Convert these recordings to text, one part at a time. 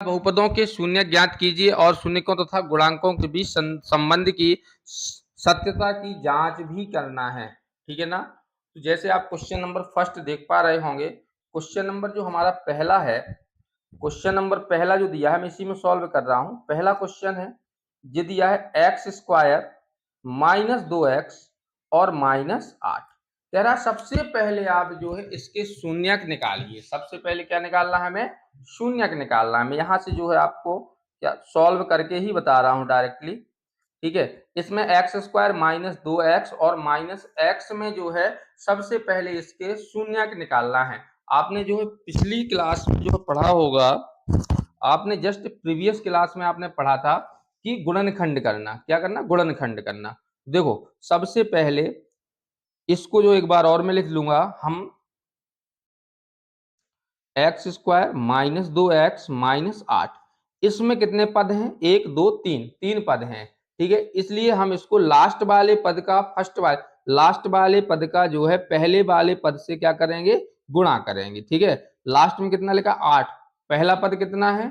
बहुपदों के शून्य ज्ञात कीजिए और शून्यकों तथा गुणांकों के बीच संबंध की सत्यता की जांच भी करना है। ठीक है ना। तो जैसे आप क्वेश्चन नंबर फर्स्ट देख पा रहे होंगे, क्वेश्चन नंबर जो हमारा पहला है, क्वेश्चन नंबर पहला जो दिया है मैं इसी में सॉल्व कर रहा हूं। पहला क्वेश्चन है, ये दिया है एक्स स्क्वायर माइनस 2x और माइनस 8। कह रहा सबसे पहले आप जो है इसके शून्यक निकालिए। सबसे पहले क्या निकालना है, हमें शून्यक निकालना है। मैं यहाँ से जो है आपको क्या सॉल्व करके ही बता रहा हूँ डायरेक्टली। ठीक है, इसमें एक्स स्क्वायर माइनस 2x और माइनस एक्स में जो है सबसे पहले इसके शून्यक निकालना है। आपने जो है पिछली क्लास में जो पढ़ा होगा, आपने जस्ट प्रीवियस क्लास में आपने पढ़ा था कि गुणनखंड करना। क्या करना? गुणनखंड करना। देखो सबसे पहले इसको जो एक बार और मैं लिख लूंगा, हम x square minus 2x minus 8, इसमें कितने पद हैं? 1 2 3, 3 पद हैं। ठीक है, इसलिए हम इसको लास्ट वाले पद का लास्ट वाले पद का जो है पहले वाले पद से क्या करेंगे? गुणा करेंगे। ठीक है, लास्ट में कितना लिखा? 8। पहला पद कितना है?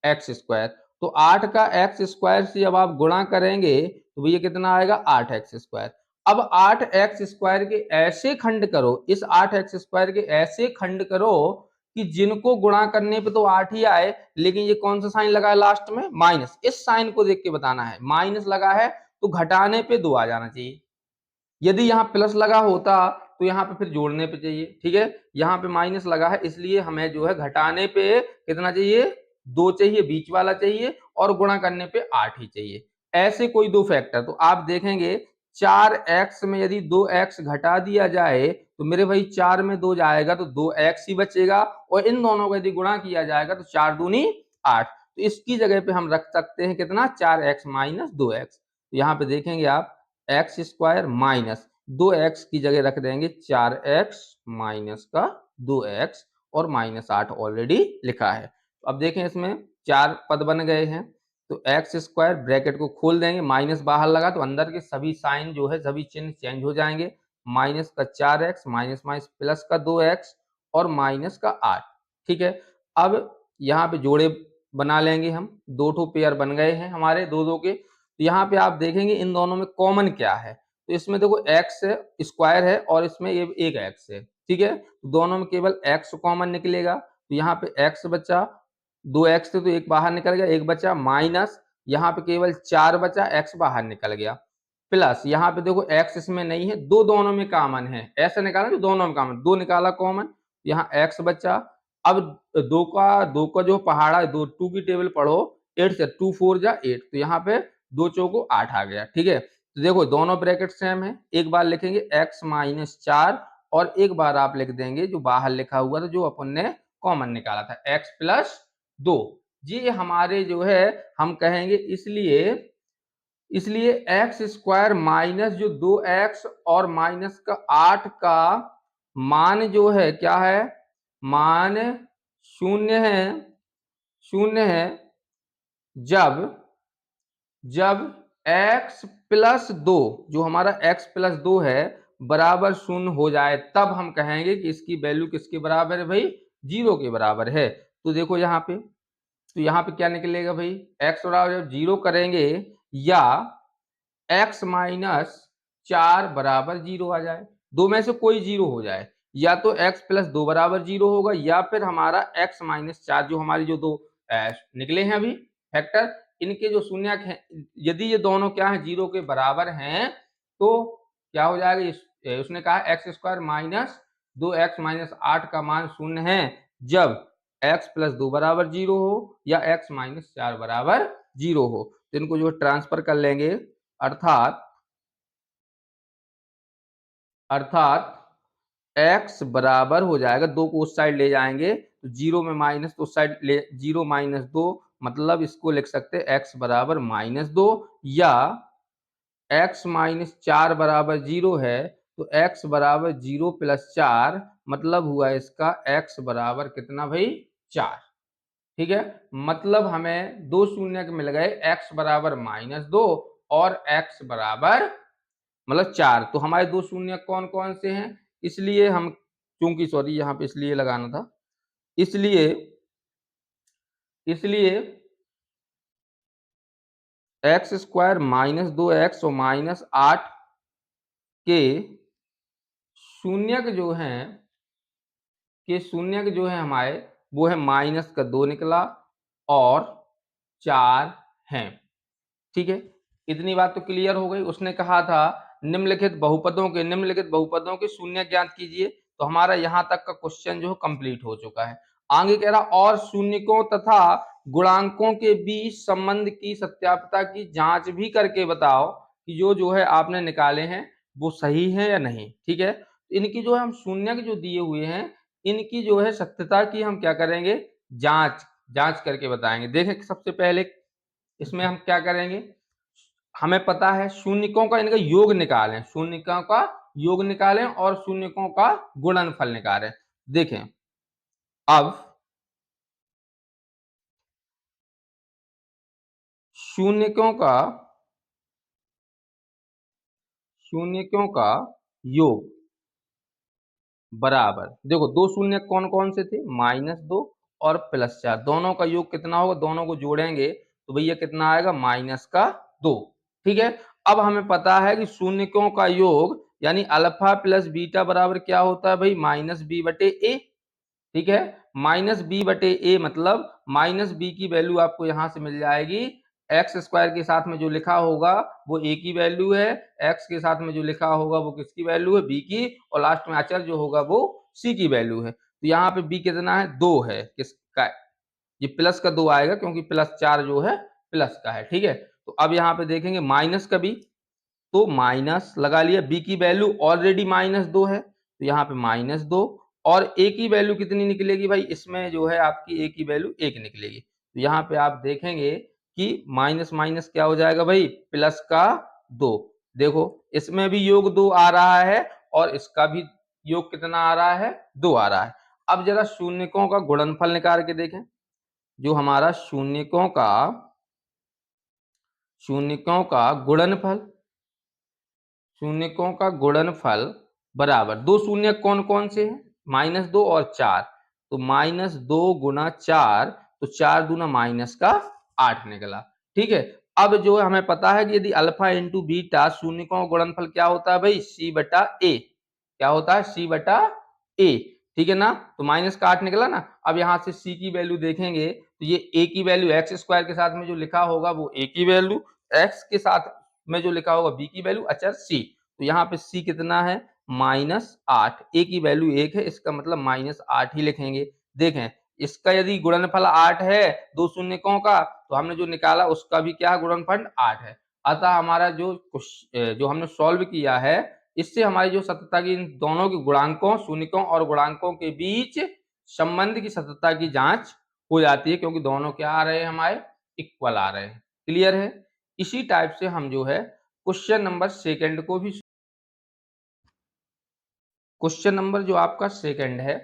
X square. तो 8 का एक्स स्क्वायर से जब आप गुणा करेंगे तो भैया कितना आएगा? 8x square. अब 8x स्क्वायर के ऐसे खंड करो, इस 8x स्क्वायर के ऐसे खंड करो कि जिनको गुणा करने पे तो 8 ही आए, लेकिन ये कौन सा साइन लगा है लास्ट में? माइनस। इस साइन को देख के बताना है। माइनस लगा है तो घटाने पे 2 आ जाना चाहिए। यदि यहाँ प्लस लगा होता तो यहाँ पे फिर जोड़ने पे चाहिए। ठीक है, यहाँ पे माइनस लगा है इसलिए हमें जो है घटाने पे कितना चाहिए? 2 चाहिए, बीच वाला चाहिए, और गुणा करने पे 8 ही चाहिए। ऐसे कोई दो फैक्टर तो आप देखेंगे 4x में यदि 2x घटा दिया जाए तो मेरे भाई 4 में 2 जाएगा तो 2x ही बचेगा, और इन दोनों को यदि गुणा किया जाएगा तो 4 दूनी 8। तो इसकी जगह पे हम रख सकते हैं कितना? 4x minus 2x। तो यहाँ पे देखेंगे आप एक्स स्क्वायर माइनस 2x की जगह रख देंगे 4x माइनस का 2x, और माइनस 8 ऑलरेडी लिखा है। तो अब देखें इसमें 4 पद बन गए हैं। तो एक्स स्क्वायर ब्रैकेट को खोल देंगे, माइनस बाहर लगा तो अंदर के सभी साइन जो है सभी चिन्ह चेंज हो जाएंगे। माइनस का 4x माइनस माइनस प्लस का 2x और माइनस का 8। ठीक है, अब यहाँ पे जोड़े बना लेंगे हम। दो ठो पेयर बन गए हैं हमारे दो दो के। तो यहाँ पे आप देखेंगे इन दोनों में कॉमन क्या है। तो इसमें देखो एक्स स्क्वायर है और इसमें ये एक एक्स है। ठीक है, दोनों में केवल एक्स कॉमन निकलेगा। तो यहाँ पे एक्स बचा, 2x थे तो एक बाहर निकल गया, एक बचा, माइनस यहाँ पे केवल 4 बचा, एक्स बाहर निकल गया, प्लस यहाँ पे देखो एक्स इसमें नहीं है, दो दोनों में कॉमन है। ऐसा निकाला तो दोनों में कॉमन, दो निकाला कॉमन, यहाँ एक्स बचा। अब दो का जो पहाड़ा है, 2 की टेबल पढ़ो, 8 से 2 4 जा 8, तो यहाँ पे 2 चौको 8 आ गया। ठीक है, तो देखो दोनों ब्रैकेट सेम है। एक बार लिखेंगे x माइनस 4 और एक बार आप लिख देंगे जो बाहर लिखा हुआ था जो अपन ने कॉमन निकाला था x प्लस 2। ये हमारे जो है हम कहेंगे इसलिए एक्स स्क्वायर माइनस जो 2x और माइनस का 8 का मान जो है क्या है? मान शून्य है, शून्य है जब x प्लस 2, जो हमारा x प्लस 2 है, बराबर शून्य हो जाए, तब हम कहेंगे कि इसकी वैल्यू किसके बराबर है भाई? 0 के बराबर है। तो देखो यहाँ पे, तो यहाँ पे क्या निकलेगा भाई? x बराबर जब 0 करेंगे या x माइनस 4 बराबर 0 आ जाए, दो में से कोई 0 हो जाए, या तो x प्लस 2 बराबर 0 होगा या फिर हमारा x माइनस 4, जो हमारी जो दो निकले हैं अभी फैक्टर, इनके जो शून्यक हैं, यदि ये दोनों क्या है? 0 के बराबर हैं, तो क्या हो जाएगा? उसने कहा x square minus 2x minus 8 का मान शून्य है जब x प्लस 2 बराबर 0 हो या x माइनस 4 बराबर 0 हो। तो इनको जो ट्रांसफर कर लेंगे, अर्थात x बराबर हो जाएगा, 2 को उस साइड ले जाएंगे तो 0 में माइनस, तो उस साइड ले 0 माइनस 2, मतलब इसको लिख सकते हैं x बराबर माइनस 2, या x माइनस 4 बराबर 0 है तो x बराबर 0 प्लस 4, मतलब हुआ इसका x बराबर कितना भाई? 4। ठीक है, मतलब हमें दो शून्य मिल गए, x बराबर माइनस 2 और x बराबर मतलब 4। तो हमारे दो शून्य कौन कौन से हैं? इसलिए हम, क्योंकि सॉरी यहाँ पे इसलिए लगाना था, इसलिए इसलिए एक्स स्क्वायर माइनस 2x और माइनस 8 के शून्यक जो हैं शून्यक जो है हमारे वो है माइनस का 2 निकला और 4 हैं। ठीक है, इतनी बात तो क्लियर हो गई। उसने कहा था निम्नलिखित बहुपदों के शून्य ज्ञात कीजिए, तो हमारा यहाँ तक का क्वेश्चन जो है कंप्लीट हो चुका है। आगे कह रहा और शून्यकों तथा गुणांकों के बीच संबंध की सत्यापता की जांच भी करके बताओ कि जो है आपने निकाले हैं वो सही है या नहीं। ठीक है, इनकी जो है हम शून्यक जो दिए हुए हैं इनकी जो है सत्यता की हम क्या करेंगे, जांच जांच करके बताएंगे। देखें सबसे पहले इसमें हम क्या करेंगे, हमें पता है शून्यकों का इनका योग निकालें, शून्यकों का योग निकालें और शून्यकों का गुणनफल निकालें। देखें अब शून्यकों का योग बराबर, देखो दो शून्य कौन कौन से थे, -2 और +4, दोनों का योग कितना होगा, दोनों को जोड़ेंगे तो भैया कितना आएगा, -2। ठीक है, अब हमें पता है कि शून्यकों का योग यानी अल्फा प्लस बीटा बराबर क्या होता है भाई, -b/a। ठीक है, -b/a मतलब -b की वैल्यू आपको यहां से मिल जाएगी, एक्स स्क्वायर के साथ में जो लिखा होगा वो a की वैल्यू है, x के साथ में जो लिखा होगा वो किसकी वैल्यू है, b की, और लास्ट में अचर जो होगा वो c की वैल्यू है। तो यहाँ पे b कितना है, 2 है, किसका, ये प्लस का 2 आएगा क्योंकि +4 जो है प्लस का है। ठीक है, तो अब यहाँ पे देखेंगे माइनस का b, तो माइनस लगा लिया, b की वैल्यू ऑलरेडी -2 है तो यहाँ पे -2, और a की वैल्यू कितनी निकलेगी भाई, इसमें जो है आपकी a की वैल्यू 1 निकलेगी। तो यहाँ पे आप देखेंगे कि माइनस माइनस क्या हो जाएगा भाई, प्लस का 2। देखो इसमें भी योग 2 आ रहा है और इसका भी योग कितना आ रहा है, 2 आ रहा है। अब जरा शून्यकों का गुणनफल निकाल के देखें, जो हमारा शून्यकों का गुणनफल, शून्यकों का गुणनफल बराबर, दो शून्य कौन कौन से हैं, -2 और 4, तो -2 गुना 4, तो 4 दूना -8 निकला। ठीक है, अब जो है हमें पता है कि यदि अल्फा इंटू बीटा शून्यकों का गुणनफल क्या होता है भाई, c/a, क्या होता है, c/a। ठीक है ना, तो -8 निकला ना। अब यहाँ से c की वैल्यू देखेंगे तो ये a की वैल्यू एक्स स्क्वायर के साथ में जो लिखा होगा वो a की वैल्यू, x के साथ में जो लिखा होगा b की वैल्यू, अचर c, तो यहाँ पे c कितना है, -8, a की वैल्यू 1 है, इसका मतलब -8 ही लिखेंगे। देखें इसका यदि गुणनफल 8 है दो शून्यकों का, तो हमने जो निकाला उसका भी क्या गुणनफल 8 है। अतः हमारा जो हमने सॉल्व किया है, इससे हमारी जो सत्यता की इन दोनों के गुणांकों, शून्यकों और गुणांकों के बीच संबंध की सत्यता की जांच हो जाती है, क्योंकि दोनों क्या आ रहे हैं हमारे, इक्वल आ रहे हैं। क्लियर है, इसी टाइप से हम जो है क्वेश्चन नंबर सेकंड को भी, क्वेश्चन नंबर जो आपका सेकंड है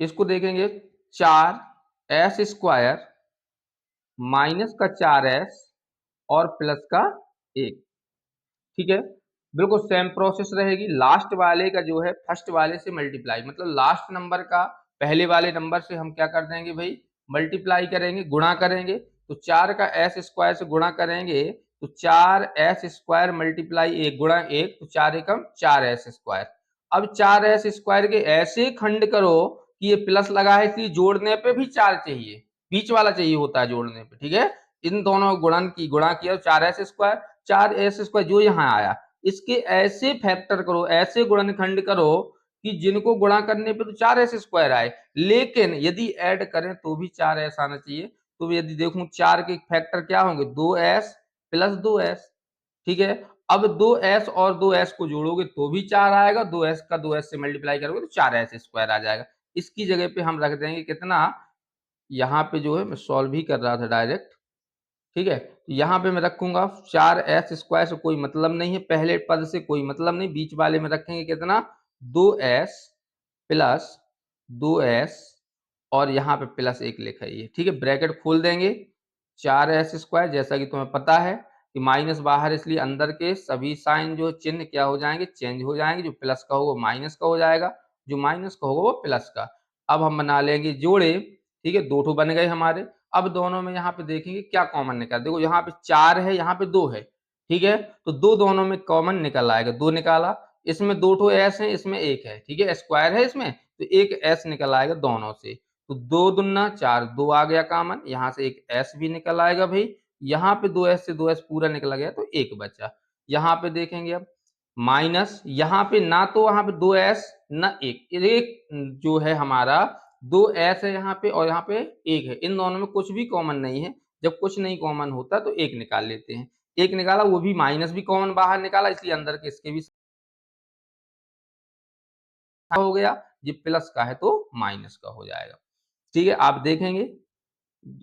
इसको देखेंगे, 4s² माइनस का 4s और प्लस का 1। ठीक है, बिल्कुल सेम प्रोसेस रहेगी, लास्ट वाले का जो है फर्स्ट वाले से मल्टीप्लाई, मतलब लास्ट नंबर का पहले वाले नंबर से हम क्या कर देंगे भाई, मल्टीप्लाई करेंगे, गुणा करेंगे। तो 4 का s² से गुणा करेंगे तो 4s² मल्टीप्लाई 1 गुणा 1, तो 4 एकम 4s²। अब 4s² के ऐसे खंड करो कि ये प्लस लगा है इसलिए जोड़ने पे भी 4 चाहिए, बीच वाला चाहिए होता है जोड़ने पे। ठीक है, इन दोनों गुणा किया 4s², 4s² जो यहाँ आया इसके ऐसे फैक्टर करो, ऐसे गुणनखंड करो कि जिनको गुणा करने पे तो 4s² आए, लेकिन यदि ऐड करें तो भी 4s आना चाहिए। तो यदि देखूं 4 के फैक्टर क्या होंगे, 2s प्लस 2s। ठीक है, अब 2s और 2s को जोड़ोगे तो भी 4 आएगा, 2s का 2s से मल्टीप्लाई करोगे तो 4s² आ जाएगा। इसकी जगह पे हम रख देंगे कितना, यहाँ पे जो है मैं सॉल्व ही कर रहा था डायरेक्ट। ठीक है, तो यहाँ पे मैं रखूंगा 4s² से कोई मतलब नहीं है, पहले पद से कोई मतलब नहीं, बीच वाले में रखेंगे कितना, 2s प्लस 2s और यहाँ पे प्लस 1 लिखा है ये। ठीक है, ब्रैकेट खोल देंगे, 4s² जैसा कि तुम्हें पता है कि माइनस बाहर, इसलिए अंदर के सभी साइन जो चिन्ह क्या हो जाएंगे, चेंज हो जाएंगे, जो प्लस का होगा माइनस का हो जाएगा, जो माइनस का होगा वो प्लस का। अब हम बना लेंगे जोड़े, ठीक है, 2 ठो बन गए हमारे। अब दोनों में यहाँ पे देखेंगे क्या कॉमन निकला, देखो यहाँ पे 4 है, यहाँ पे 2 है, ठीक है, तो दो दोनों में कॉमन निकल आएगा, 2 निकाला, इसमें 2 ठो एस है, इसमें 1 है, ठीक है, स्क्वायर है इसमें, तो एक एस निकल आएगा दोनों से, तो 2 दूना 4, 2 आ गया कॉमन, यहाँ से एक एस भी निकल आएगा भाई, यहाँ पे 2s से 2s पूरा निकल गया तो 1 बचा। यहाँ पे देखेंगे अब माइनस, यहाँ पे ना तो वहाँ पे 2s ना 1, एक जो है हमारा 2s है यहाँ पे और यहाँ पे 1 है, इन दोनों में कुछ भी कॉमन नहीं है। जब कुछ नहीं कॉमन होता तो 1 निकाल लेते हैं, 1 निकाला, वो भी माइनस भी कॉमन बाहर निकाला, इसलिए अंदर के इसके भी हो गया, ये प्लस का है तो माइनस का हो जाएगा। ठीक है, आप देखेंगे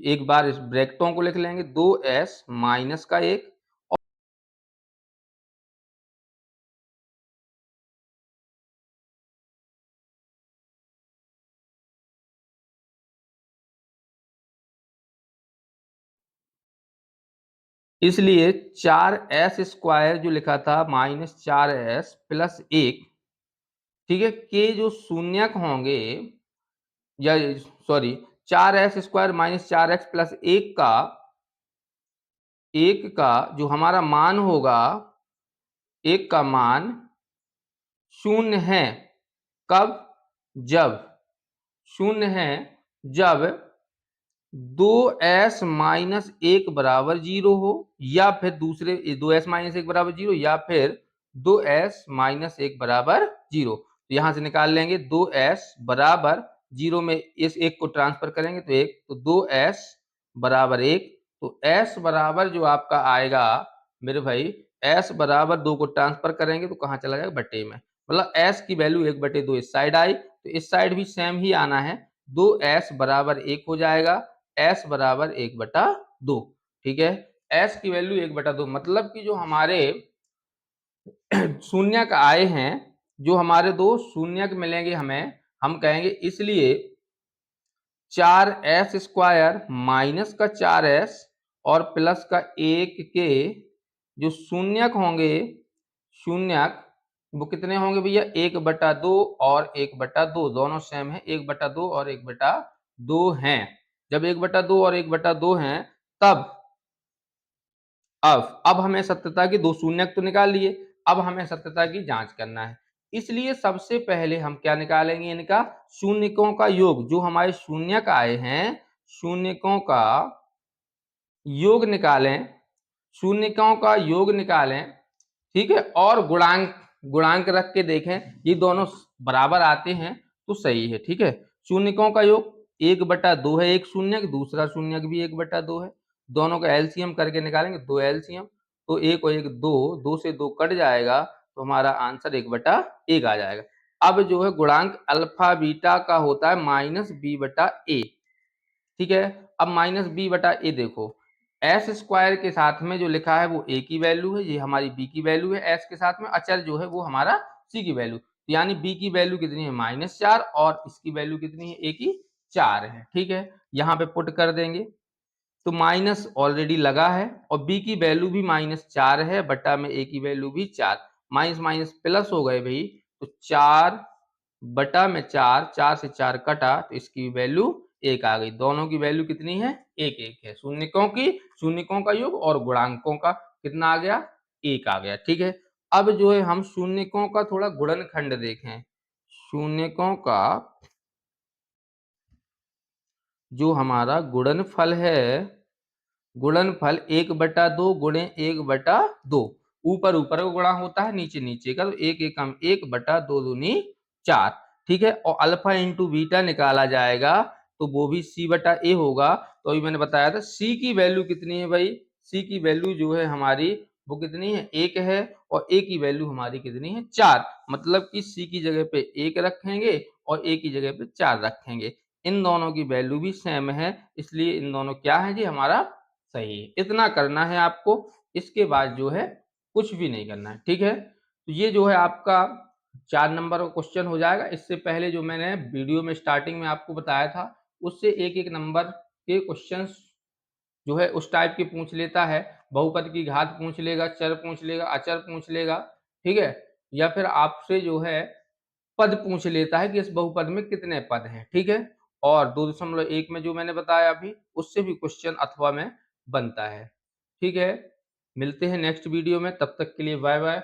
एक बार इस ब्रैकेटों को लिख लेंगे, 2s माइनस का 1, इसलिए 4s स्क्वायर जो लिखा था माइनस 4s प्लस 1, ठीक है, के जो शून्यक होंगे, या sorry 4s square minus 4x plus 1 का जो हमारा मान होगा, 1 का मान शून्य है, कब, जब शून्य है जब 2s माइनस 1 बराबर 0 हो, या फिर दूसरे 2s माइनस 1 बराबर 0, या फिर 2s माइनस 1 बराबर 0, तो यहां से निकाल लेंगे 2s बराबर 0 में इस 1 को ट्रांसफर करेंगे तो 1, तो 2s बराबर 1, तो s बराबर जो आपका आएगा मेरे भाई, s बराबर 2 को ट्रांसफर करेंगे तो कहां चला जाएगा, बटे में, मतलब s की वैल्यू 1/2 इस साइड आई, तो इस साइड भी सेम ही आना है, 2s बराबर 1 हो जाएगा, s बराबर 1/2, ठीक है, s की वैल्यू 1/2, मतलब कि जो हमारे शून्यक आए हैं, जो हमारे दो शून्यक मिलेंगे हमें, हम कहेंगे इसलिए 4s स्क्वायर माइनस का 4s और प्लस का 1 के जो शून्यक होंगे, शून्यक वो कितने होंगे भैया, 1/2 और 1/2, दोनों सेम है, 1/2 और 1/2 हैं। जब 1/2 और 1/2 हैं, तब अब हमें सत्यता की दो शून्यक तो निकाल लिए, अब हमें सत्यता की जांच करना है, इसलिए सबसे पहले हम क्या निकालेंगे, इनका शून्यकों का योग, जो हमारे शून्यक आए हैं, शून्यकों का योग निकालें, शून्यकों का योग निकालें, ठीक है, और गुणांक गुणांक रख के देखें, ये दोनों बराबर आते हैं तो सही है, ठीक है, शून्यकों का योग 1/2 है, एक शून्यक, दूसरा शून्यक भी 1/2 है, दोनों का एलसीएम करके निकालेंगे, 2 एलसीएम, तो 1 और 1 2, 2 से 2 कट जाएगा, तो हमारा आंसर 1/1 आ जाएगा। अब जो है गुणांक अल्फा बीटा का होता है -b/a, ठीक है, अब -b/a देखो, एस स्क्वायर के साथ में जो लिखा है वो a की वैल्यू है, ये हमारी b की वैल्यू है, s के साथ में अचर जो है वो हमारा c की वैल्यू, यानी b की वैल्यू कितनी है -4 और इसकी वैल्यू कितनी है, a की 4 है, ठीक है, यहाँ पे पुट कर देंगे, तो माइनस ऑलरेडी लगा है और b की वैल्यू भी -4 है, बटा में a की वैल्यू भी 4, माइनस माइनस प्लस हो गए भाई, तो 4 बटा में 4, 4 से 4 कटा तो इसकी वैल्यू 1 आ गई, दोनों की वैल्यू कितनी है, 1 है, शून्यकों का योग और गुणांकों का कितना आ गया, 1 आ गया, ठीक है। अब जो है हम शून्यकों का थोड़ा गुणनखंड देखें, शून्यकों का जो हमारा गुणनफल है, गुणनफल 1/2 गुणे 1/2, ऊपर ऊपर का गुणा होता है, नीचे नीचे का, तो 1 एकम 1/2 दूनी 4, ठीक है, और अल्फा इंटू बीटा निकाला जाएगा तो वो भी c/a होगा, तो अभी मैंने बताया था c की वैल्यू कितनी है भाई, c की वैल्यू जो है हमारी वो कितनी है, 1 है, और a की वैल्यू हमारी कितनी है, 4, मतलब कि c की जगह पे 1 रखेंगे और a की जगह पे 4 रखेंगे, इन दोनों की वैल्यू भी सेम है, इसलिए इन दोनों क्या है जी, हमारा सही है, इतना करना है आपको, इसके बाद जो है कुछ भी नहीं करना है, ठीक है, तो ये जो है आपका 4 नंबर का क्वेश्चन हो जाएगा। इससे पहले जो मैंने वीडियो में स्टार्टिंग में आपको बताया था, उससे एक एक नंबर के क्वेश्चंस जो है उस टाइप के पूछ लेता है, बहुपद की घात पूछ लेगा, चर पूछ लेगा, अचर पूछ लेगा, ठीक है, या फिर आपसे जो है पद पूछ लेता है कि इस बहुपद में कितने पद हैं, ठीक है, और 2.1 में जो मैंने बताया अभी, उससे भी क्वेश्चन अथवा में बनता है। ठीक है, मिलते हैं नेक्स्ट वीडियो में, तब तक के लिए बाय बाय।